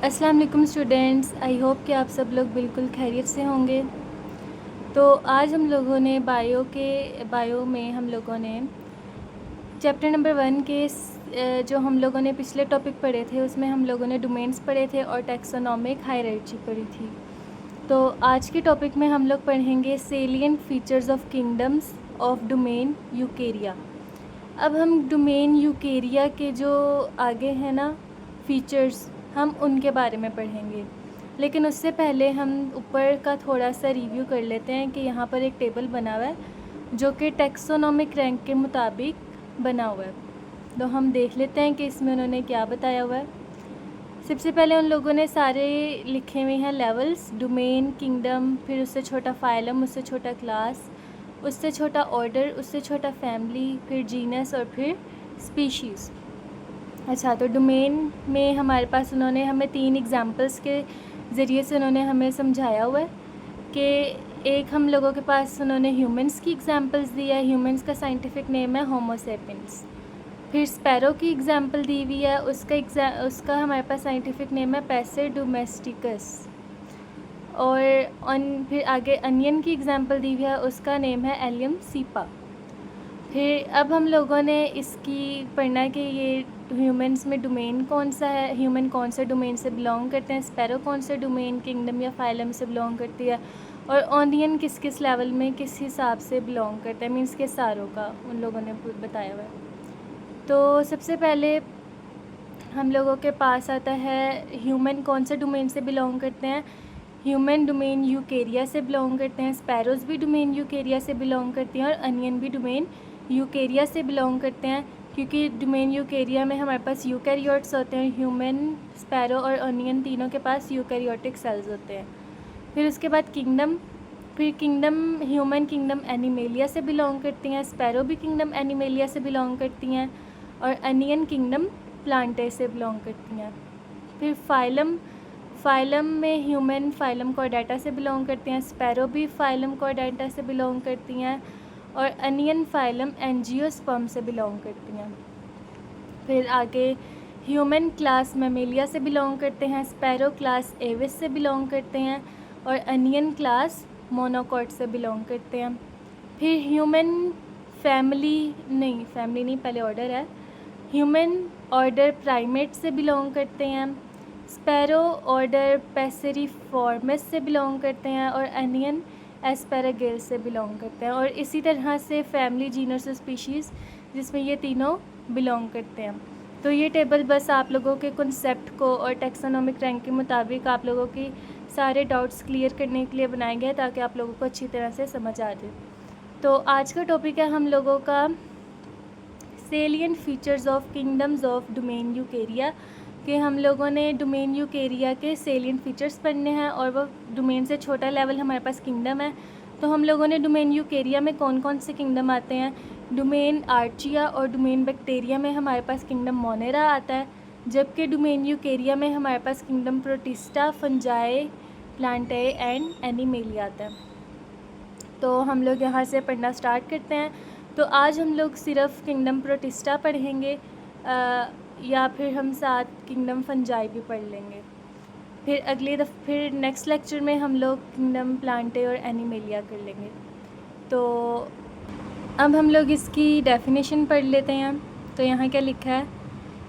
अस्सलाम वालेकुम students, I hope कि आप सब लोग बिल्कुल खैरियत से होंगे। तो आज हम लोगों ने बायो में हम लोगों ने चैप्टर नंबर 1 के जो हम लोगों ने पिछले टॉपिक पढ़े थे उसमें हम लोगों ने डोमेन्स पढ़े थे और टैक्सोनॉमिक हायरार्ची पढ़ी थी। तो आज के टॉपिक में हम लोग पढ़ेंगे salient features of kingdoms of domain Eukarya. अब हम डोमेन यूकेरिया के जो आगे हैं ना फीचर्स, हम उनके बारे में पढ़ेंगे। लेकिन उससे पहले हम ऊपर का थोड़ा सा रिव्यू कर लेते हैं कि यहाँ पर एक टेबल बना हुआ है जो कि टैक्सोनॉमिक रैंक के मुताबिक बना हुआ है। तो हम देख लेते हैं कि इसमें उन्होंने क्या बताया हुआ है। सबसे पहले उन लोगों ने सारे लिखे हुए हैं लेवल्स, डोमेन, किंगडम, फिर उससे छोटा फाइलम, उससे छोटा क्लास, उससे छोटा ऑर्डर, उससे छोटा फैमिली, फिर जीनस और फिर स्पीशीज़। अच्छा, तो डोमेन में हमारे पास उन्होंने हमें 3 एग्जांपल्स के ज़रिए से उन्होंने हमें समझाया हुआ है कि एक हम लोगों के पास उन्होंने ह्यूमंस की एग्जांपल्स दी है। ह्यूमंस का साइंटिफिक नेम है होमो सेपियंस। फिर स्पैरो की एग्जांपल दी हुई है, उसका हमारे पास साइंटिफिक नेम है पैसेर डोमेस्टिकस। और फिर आगे अनियन की एग्जांपल दी हुई है, उसका नेम है एलियम सीपा। फिर अब हम लोगों ने इसकी पढ़ना है कि ये ह्यूमंस में डोमेन कौन सा है, ह्यूमन कौन से डोमेन से बिलोंग करते हैं, स्पैरो कौन से डोमेन, किंगडम या फाइलम से बिलोंग करती है, और ऑनियन किस किस लेवल में किस हिसाब से बिलोंग करता है, मीन्स के सारों का उन लोगों ने बताया हुआ है। तो सबसे पहले हम लोगों के पास आता है ह्यूमन कौन से डोमेन से बिलोंग करते हैं। ह्यूमन डोमेन यूकेरिया से बिलोंग करते हैं, स्पैरोज़ भी डोमेन यूकेरिया से बिलोंग करती हैं और अनियन भी डोमेन यूकेरिया से बिलोंग करते हैं, क्योंकि डोमेन यूकेरिया में हमारे पास यूकैरियोट्स होते हैं। ह्यूमन, स्पैरो और अनियन तीनों के पास यूकैरियोटिक सेल्स होते हैं। फिर उसके बाद किंगडम, फिर किंगडम ह्यूमन किंगडम एनिमेलिया से बिलोंग करती हैं, स्पैरो भी किंगडम एनिमेलिया से बिलोंग करती हैं और अनियन किंगडम प्लांटे से बिलोंग करती हैं। फिर फाइलम में ह्यूमन फाइलम कॉर्डेटा से बिलोंग करते हैं, स्पैरो भी फाइलम कॉर्डेटा से बिलोंग करती हैं और अनियन फाइलम एंजियोस्पर्म से बिलोंग करती हैं। फिर आगे ह्यूमन क्लास मेमेलिया से बिलोंग करते हैं, स्पैरो क्लास एविस से बिलोंग करते हैं और अनियन क्लास मोनोकॉट से बिलोंग करते हैं। फिर ह्यूमन फैमिली नहीं पहले ऑर्डर है, ह्यूमन ऑर्डर प्राइमेट से बिलोंग करते हैं, स्पैरो ऑर्डर पैसेरिफॉर्मस से बिलोंग करते हैं और अनियन एस्पैरागिल से बिलोंग करते हैं। और इसी तरह से फैमिली, जीनस और स्पीशीज़ जिसमें ये तीनों बिलोंग करते हैं। तो ये टेबल बस आप लोगों के कॉन्सेप्ट को और टैक्सोनॉमिक रैंक के मुताबिक आप लोगों की सारे डाउट्स क्लियर करने के लिए बनाए गए ताकि आप लोगों को अच्छी तरह से समझ आ जाए। तो आज का टॉपिक है हम लोगों का salient features of kingdoms of domain Eukarya, कि हम लोगों ने डोमेन यूकेरिया के सेलिएंट फीचर्स पढ़ने हैं और वो डोमेन से छोटा लेवल हमारे पास किंगडम है। तो हम लोगों ने डोमेन यूकेरिया में कौन कौन से किंगडम आते हैं, डोमेन आर्चिया और डोमेन बैक्टीरिया में हमारे पास किंगडम मोनेरा आता है, जबकि डोमेन यूकेरिया में हमारे पास kingdom protista, fungi, plantae and animalia आता है। तो हम लोग यहाँ से पढ़ना स्टार्ट करते हैं। तो आज हम लोग सिर्फ किंगडम प्रोटिस्टा पढ़ेंगे या फिर हम साथ किंगडम फंजाई भी पढ़ लेंगे। फिर नेक्स्ट लेक्चर में हम लोग किंगडम प्लांटे और एनिमेलिया कर लेंगे। तो अब हम लोग इसकी डेफिनेशन पढ़ लेते हैं। तो यहाँ क्या लिखा है,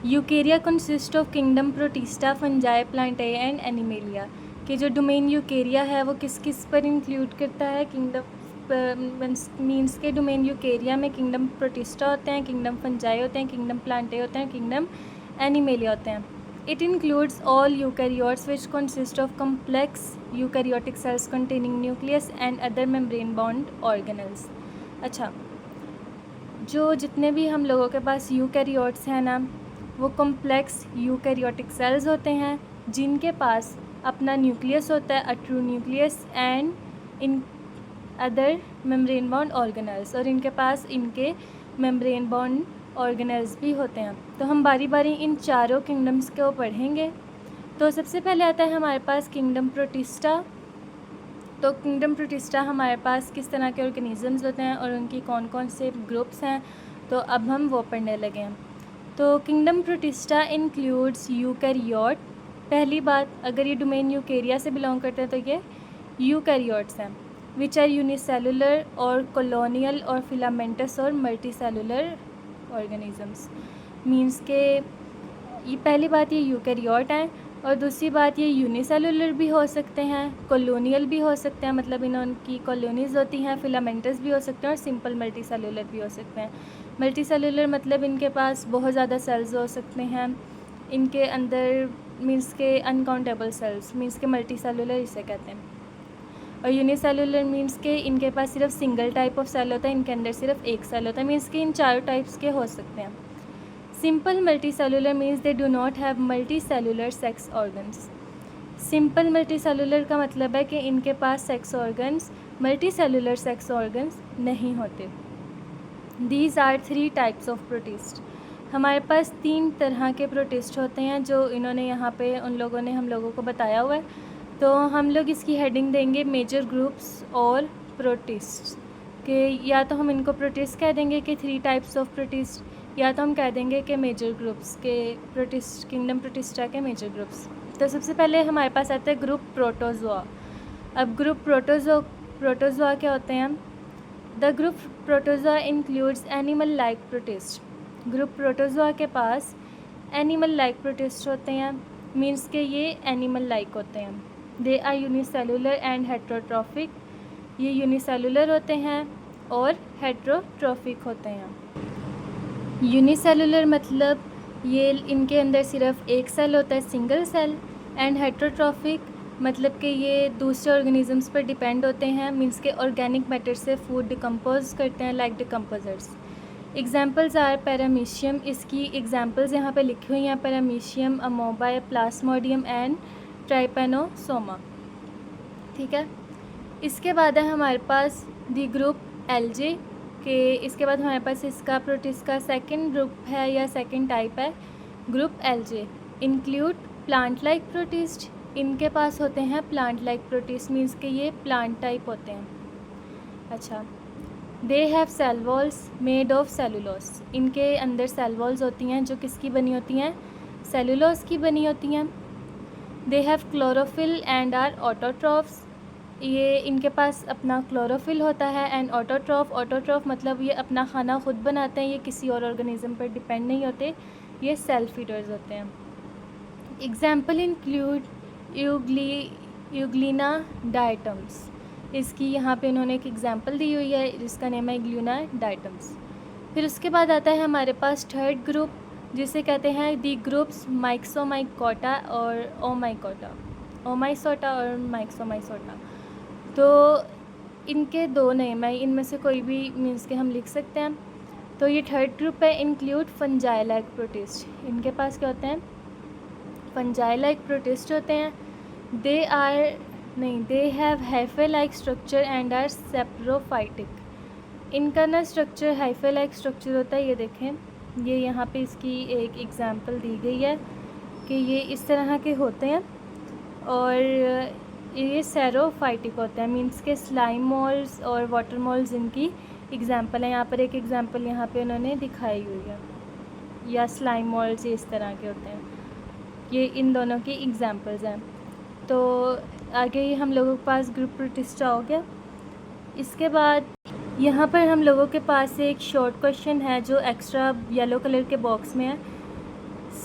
Eukarya consist of kingdom protista, fungi, Plantae and animalia, कि जो डोमेन यूकेरिया है वो किस किस पर इंक्लूड करता है। किंगडम मीन्स के डोमेन यूकेरिया में किंगडम प्रोटिस्टा होते हैं, किंगडम फंजाई होते हैं, किंगडम प्लांटे होते हैं, किंगडम एनिमेलिया होते हैं। It includes all eukaryotes which consist of complex eukaryotic cells containing nucleus and other membrane bound organelles. अच्छा, जो जितने भी हम लोगों के पास यूकैरियोट्स हैं ना, वो कम्प्लेक्स यूकैरियोटिक सेल्स होते हैं जिनके पास अपना न्यूक्लियस होता है, a true nucleus, and in other membrane bound organelles, और इनके पास इनके मेम्ब्रेन बाउंड ऑर्गेनल्स भी होते हैं। तो हम बारी बारी इन चारों किंगडम्स को पढ़ेंगे। तो सबसे पहले आता है हमारे पास किंगडम प्रोटिस्टा। तो किंगडम प्रोटिस्टा हमारे पास किस तरह के ऑर्गेनिजम्स होते हैं और उनकी कौन कौन से ग्रुप्स हैं, तो अब हम वो पढ़ने लगे हैं। तो किंगडम प्रोटिस्टा इंक्लूड्स यूकैरियोट, पहली बात, अगर ये डोमेन यूकेरिया से बिलोंग करते हैं तो ये यूकैरियोट्स हैं, विच आर यूनिसेलुलर और कॉलोनियल और फिलामेंटस और मल्टीसेलुलर ऑर्गेनिजम्स। मीन्स के ये पहली बात ये यूकैरियोट हैं, और दूसरी बात ये यूनिसेलुलर भी हो सकते हैं, कॉलोनियल भी हो सकते हैं, मतलब इनकी कॉलोनीज़ होती हैं, फिलामेंटस भी हो सकते हैं और सिंपल मल्टीसेलुलर भी हो सकते हैं। मल्टीसेलुलर मतलब इनके पास बहुत ज़्यादा सेल्स हो सकते हैं, इनके अंदर मीन्स के अनकाउंटेबल सेल्स, मीन्स के मल्टीसेलुलर इसे कहते हैं। और यूनिसेलुलर मीन्स के इनके पास सिर्फ सिंगल टाइप ऑफ सेल होता है, इनके अंदर सिर्फ एक सेल होता है, मीन्स के इन चारों टाइप्स के हो सकते हैं। Simple multicellular means they do not have multicellular sex organs. Simple multicellular का मतलब है कि इनके पास sex organs, multicellular sex organs नहीं होते। These are 3 types of protist. हमारे पास 3 तरह के प्रोटिस्ट होते हैं जो इन्होंने यहाँ पे उन लोगों ने हम लोगों को बताया हुआ है। तो हम लोग इसकी हेडिंग देंगे मेजर ग्रुप्स और प्रोटिस्ट के, या तो हम इनको प्रोटिस्ट कह देंगे कि 3 टाइप्स ऑफ प्रोटिस्ट, या तो हम कह देंगे कि मेजर ग्रुप्स के प्रोटिस्ट, किंगडम प्रोटिस्टा के मेजर ग्रुप्स। तो सबसे पहले हमारे पास आता है ग्रुप प्रोटोजोआ। अब ग्रुप प्रोटोजोआ क्या होते हैं? The group protozoa includes animal like protist. Group protozoa के पास एनिमल लाइक प्रोटिस्ट होते हैं, मीन्स के ये एनिमल लाइक होते हैं। They are unicellular and heterotrophic. ये यूनिसेलुलर होते हैं और हेट्रोट्रॉफिक होते हैं। यूनिसेलुलर मतलब ये इनके अंदर सिर्फ एक सेल होता है, सिंगल सेल। एंड हेट्रोट्रॉफिक मतलब कि ये दूसरे ऑर्गेनिजम्स पर डिपेंड होते हैं, मीन्स के ऑर्गेनिक मैटर से फूड डिकम्पोज करते हैं, like decomposers. Examples are paramecium, इसकी एग्जाम्पल्स यहाँ पे लिखी हुई हैं, paramecium, amoeba, plasmodium and trypanosoma. ठीक है। इसके बाद है हमारे पास दी ग्रुप एलजे के, इसके बाद हमारे पास इसका प्रोटिस्ट का सेकंड ग्रुप है या सेकंड टाइप है group LJ. Include plant like protist. इनके पास होते हैं प्लांट लाइक प्रोटिस्ट, मीन्स के ये प्लांट टाइप होते हैं। अच्छा, they have cell walls made of cellulose. इनके अंदर सेल वॉल्स होती हैं जो किसकी बनी होती हैं? सेलुलोस की बनी होती हैं। They have chlorophyll and are autotrophs. ये इनके पास अपना क्लोरोफिल होता है एंड ऑटोट्रॉफ मतलब ये अपना खाना खुद बनाते हैं, ये किसी और ऑर्गेनिज्म पर डिपेंड नहीं होते, ये सेल्फ ईटर्स होते हैं। Example include Euglena diatoms. इसकी यहाँ पे इन्होंने एक एग्जाम्पल दी हुई है जिसका नेम है यूग्लिना डाइटम्स। फिर उसके बाद आता है हमारे पास थर्ड ग्रुप, जिसे कहते हैं दी ग्रुप्स माइक्सोमाइकोटा और ओमाइसोटा और माइक्सोमाइसोटा। तो इनके 2 नेम है, इनमें से कोई भी मीन्स के हम लिख सकते हैं। तो ये थर्ड ग्रुप है इंक्लूड फंजाई लाइक प्रोटिस्ट। इनके पास क्या होते हैं? फंजाई लाइक प्रोटिस्ट होते हैं। They have hyphae like structure and are saprophytic. इनका ना स्ट्रक्चर हाइफे लाइक स्ट्रक्चर होता है, ये देखें, ये यहाँ पे इसकी एक एग्जांपल दी गई है कि ये इस तरह के होते हैं और ये सेरोफाइटिक होते हैं, मीन्स के स्लाइम मोल्स और वाटर मोल्स इनकी एग्जांपल है। यहाँ पर एक एग्जांपल यहाँ पे उन्होंने दिखाई हुई है, या स्लाइम मोल्स ये इस तरह के होते हैं, ये इन दोनों की एग्जांपल्स हैं। तो आगे ही हम लोगों के पास ग्रुप प्रोटिस्टा हो गया। इसके बाद यहाँ पर हम लोगों के पास एक शॉर्ट क्वेश्चन है जो एक्स्ट्रा येलो कलर के बॉक्स में है।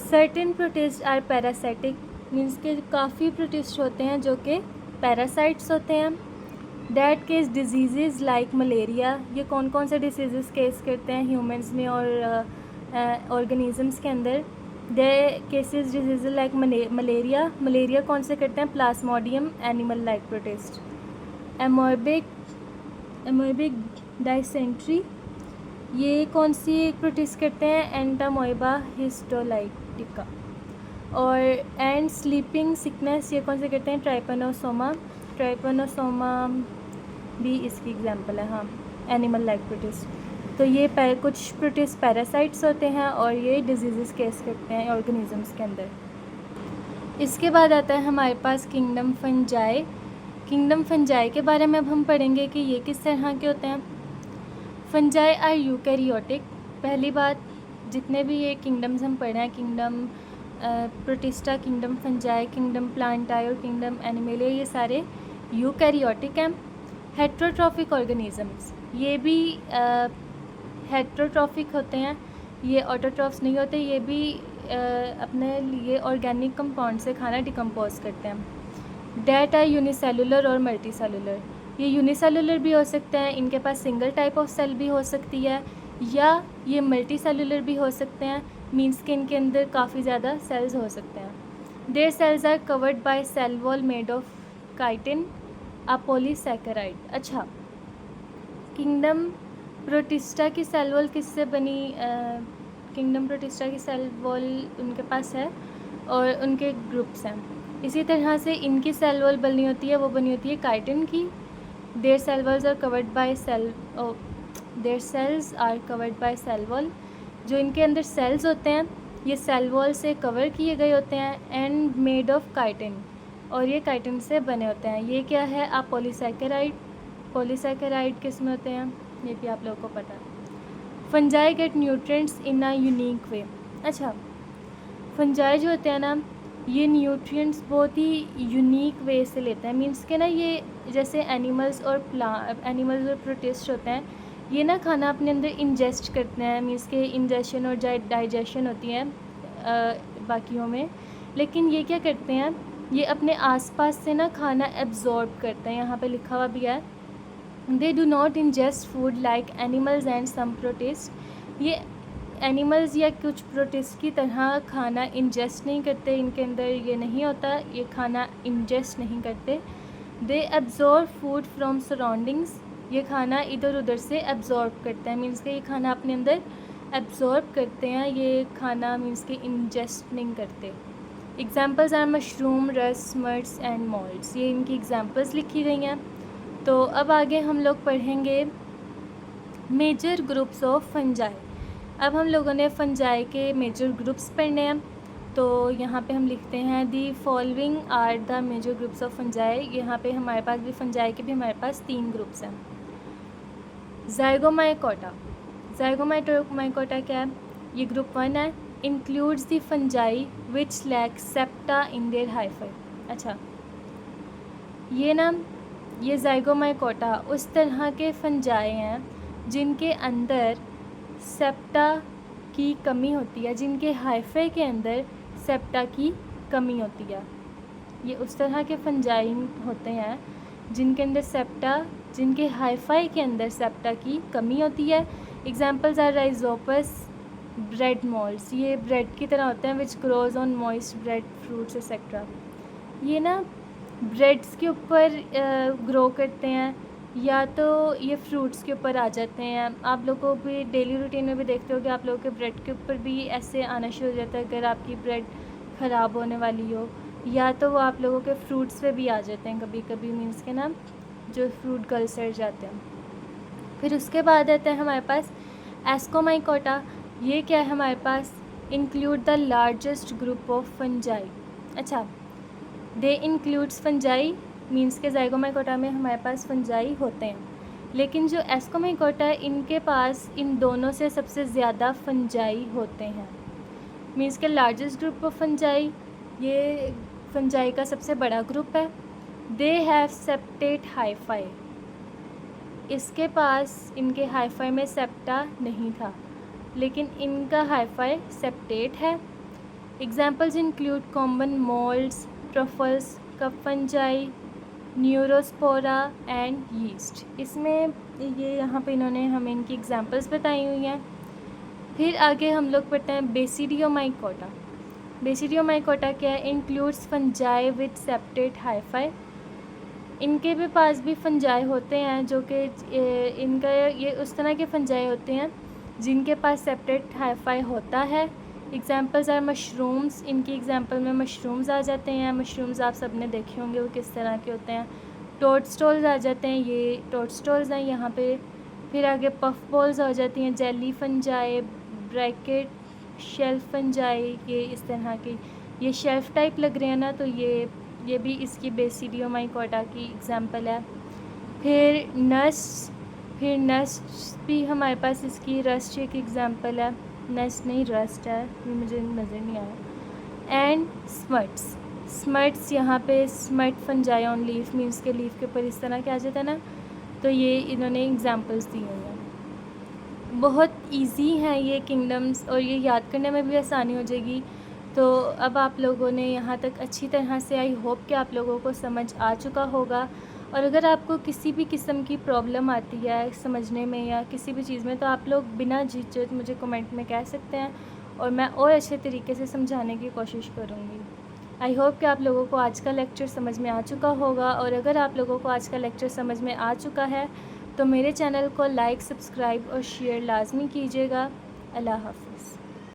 Certain protist are parasitic, means के काफ़ी प्रोटिस्ट होते हैं जो कि पैरासाइट्स होते हैं। That case disease like malaria. ये कौन कौन से डिसीज़ केस करते हैं ह्यूमंस में और ऑर्गेनिजम्स के अंदर? दे केसेस डिजीज़ लाइक मलेरिया कौन से करते हैं? Plasmodium animal like protist. Amoebic dysentery, ये कौन सी एक प्रोटिस्ट करते हैं? Entamoeba histolytica. और एंड स्लीपिंग सिकनेस, ये कौन से करते हैं? ट्राइपेनोसोमा भी इसकी एग्जांपल है, हाँ, एनिमल लाइक प्रोटिस्ट। तो ये कुछ प्रोटिस्ट पैरासाइट्स होते हैं और ये डिजीज़ केस करते हैं ऑर्गेनिजम्स के अंदर। इसके बाद आता है हमारे पास किंगडम फंजाई। किंगडम फंजाई के बारे में अब हम पढ़ेंगे कि ये किस तरह के होते हैं। Fungi are eukaryotic. पहली बात, जितने भी ये किंगडम्स हम पढ़े हैं, kingdom protista kingdom, fungi kingdom, plantae और किंगडम एनिमेलिया, ये सारे यूकैरियोटिक हैं। हेट्रोट्रॉफिक ऑर्गेनिजम्स, ये भी हेट्रोट्रॉफिक होते हैं, ये ऑटोट्रॉफ्स नहीं होते, ये भी अपने लिए ऑर्गेनिक कंपाउंड से खाना डिकम्पोज करते हैं। डेट आर यूनिसेलुलर और मल्टी सेलुलर, ये यूनिसेलुलर भी हो सकते हैं, इनके पास सिंगल टाइप ऑफ सेल भी हो सकती है, या ये मल्टी सेलुलर भी हो सकते हैं, मीन्स कि इनके अंदर काफ़ी ज़्यादा सेल्स हो सकते हैं। Their cells are covered by cell wall made of chitin a polysaccharide. अच्छा, किंगडम प्रोटिस्टा की सेल वॉल किससे बनी? किंगडम प्रोटिस्टा की सेल वॉल उनके पास है और उनके ग्रुप्स हैं। इसी तरह से इनकी सेल वॉल बनी होती है, वो बनी होती है काइटिन की। Their cell walls are covered by their cells are covered by cell wall, जो इनके अंदर सेल्स होते हैं ये सेल वॉल से कवर किए गए होते हैं, एंड मेड ऑफ काइटिन, और ये काइटिन से बने होते हैं। ये क्या है? आप पॉलीसैकेराइड, पॉलीसैकेराइड किस में होते हैं ये भी आप लोगों को पता है। Fungi get nutrients in a unique way. अच्छा, फंजाई जो होते हैं ना, ये न्यूट्रिएंट्स बहुत ही यूनिक वे से लेते हैं, मीन्स के ना ये जैसे एनिमल्स और प्रोटिस्ट होते हैं, ये ना खाना अपने अंदर इंजेस्ट करते हैं, मीन्स के इंजेशन और डाइजेशन होती है बाकियों में, लेकिन ये क्या करते हैं, ये अपने आसपास से ना खाना एब्जॉर्ब करते हैं। यहाँ पे लिखा हुआ भी है, they do not ingest food like animals and some protist. ये एनिमल्स या कुछ प्रोटिस्ट की तरह खाना इंजेस्ट नहीं करते, इनके अंदर ये नहीं होता, ये खाना इंजेस्ट नहीं करते। They absorb food from surroundings, ये खाना इधर उधर से एब्जॉर्ब करते हैं, मीन्स के ये खाना अपने अंदर एब्जॉर्ब करते हैं, ये खाना मीन्स के इंजेस्ट नहीं करते। Examples are mushroom, rust, smuts and moulds, ये इनकी एग्जाम्पल्स लिखी गई हैं। तो अब आगे हम लोग पढ़ेंगे मेजर ग्रुप्स ऑफ फंजाई। अब हम लोगों ने फंजाई के मेजर ग्रुप्स पढ़ने हैं, तो यहाँ पे हम लिखते हैं the following are the major groups of fungi. यहाँ पे हमारे पास भी फंजाई के भी हमारे पास 3 ग्रुप्स हैं। ज़ाइगोमाइकोटा, ज़ाइगोमाइकोटा क्या है? ये ग्रुप 1 है, includes the fungi which lack septa in their hyphae. अच्छा, ये ज़ाइगोमाइकोटा उस तरह के फंजाई हैं जिनके अंदर सेप्टा की कमी होती है, जिनके हाइफे के अंदर सेप्टा की कमी होती है। ये उस तरह के फंजाई होते हैं जिनके अंदर सेप्टा, जिनके हाइफाई के अंदर सेप्टा की कमी होती है। एग्जाम्पल्स आर राइजोपस, ब्रेड मॉल्ड्स, ये ब्रेड की तरह होते हैं, which grows on moist bread fruits etcetera. ये ना ब्रेड्स के ऊपर ग्रो करते हैं, या तो ये फ्रूट्स के ऊपर आ जाते हैं। आप लोगों को भी डेली रूटीन में भी देखते हो कि आप लोगों के ब्रेड के ऊपर भी ऐसे आना शुरू हो जाता है अगर आपकी ब्रेड ख़राब होने वाली हो, या तो वो आप लोगों के फ्रूट्स पे भी आ जाते हैं कभी कभी, मीन्स के ना जो फ्रूट गल सड़ जाते हैं। फिर उसके बाद आता है हमारे पास एस्कोमाइकोटा। ये क्या है हमारे पास? Include the largest group of fungi. अच्छा, दे इंक्लूड्स फंजाई, मीन्स के ज़ाइगोमाइकोटा में हमारे पास फंजाई होते हैं, लेकिन जो एस्कोमाइकोटा है इनके पास इन दोनों से सबसे ज़्यादा फंजाई होते हैं। मीन्स के लार्जेस्ट ग्रुप ऑफ फंजाई, ये फंजाई का सबसे बड़ा ग्रुप है। दे हैव सेप्टेट हाइफाई, इसके पास इनके हाइफाई में सेप्टा नहीं था, लेकिन इनका हाइफाई सेप्टेट है। Examples include common moulds, truffles, cup fungi, Neurospora and yeast. इसमें ये यहाँ पे इन्होंने हमें इनकी एग्जांपल्स बताई हुई हैं। फिर आगे हम लोग पढ़ते हैं बेसिडियोमाइकोटा। बेसिडियोमाइकोटा क्या है? Includes fungi with septate hyphae. इनके भी पास भी फंजाई होते हैं, जो कि इनका ये उस तरह के फंजाई होते हैं जिनके पास सेप्टेट हाइफाई होता है। एग्जाम्पल्स आर मशरूम्स, इनकी एग्जाम्पल में मशरूम्स आ जाते हैं। मशरूम्स आप सब ने देखे होंगे वो किस तरह के होते हैं। टोडस्टॉल्स आ जाते हैं, ये टोडस्टॉल्स हैं यहाँ पे। फिर आगे पफ बॉल्स आ जाती हैं, jelly fungi, bracket, shelf fungi, ये इस तरह की, ये शेल्फ टाइप लग रहे हैं ना, तो ये भी इसकी बेसिडियोमाइकोटा की एग्जाम्पल है। फिर नस्ट भी हमारे पास इसकी रस्ट एक एग्जाम्पल है। नस्ट नहीं, रस्ट है, ये मुझे नज़र नहीं आया। And smuts. स्मट्स यहाँ पे smut fungi on leaf means के लीफ के ऊपर इस तरह क्या आ जाता है ना, तो ये इन्होंने एग्जांपल्स दी हुई हैं। बहुत इजी हैं ये किंगडम्स और ये याद करने में भी आसानी हो जाएगी। तो अब आप लोगों ने यहाँ तक अच्छी तरह से, आई होप कि आप लोगों को समझ आ चुका होगा। और अगर आपको किसी भी किस्म की प्रॉब्लम आती है समझने में या किसी भी चीज़ में, तो आप लोग बिना झिझक मुझे कमेंट में कह सकते हैं और मैं और अच्छे तरीके से समझाने की कोशिश करूँगी। आई होप कि आप लोगों को आज का लेक्चर समझ में आ चुका होगा। और अगर आप लोगों को आज का लेक्चर समझ में आ चुका है तो मेरे चैनल को लाइक, सब्सक्राइब और शेयर लाजमी कीजिएगा। अल्लाह हाफ़िज़।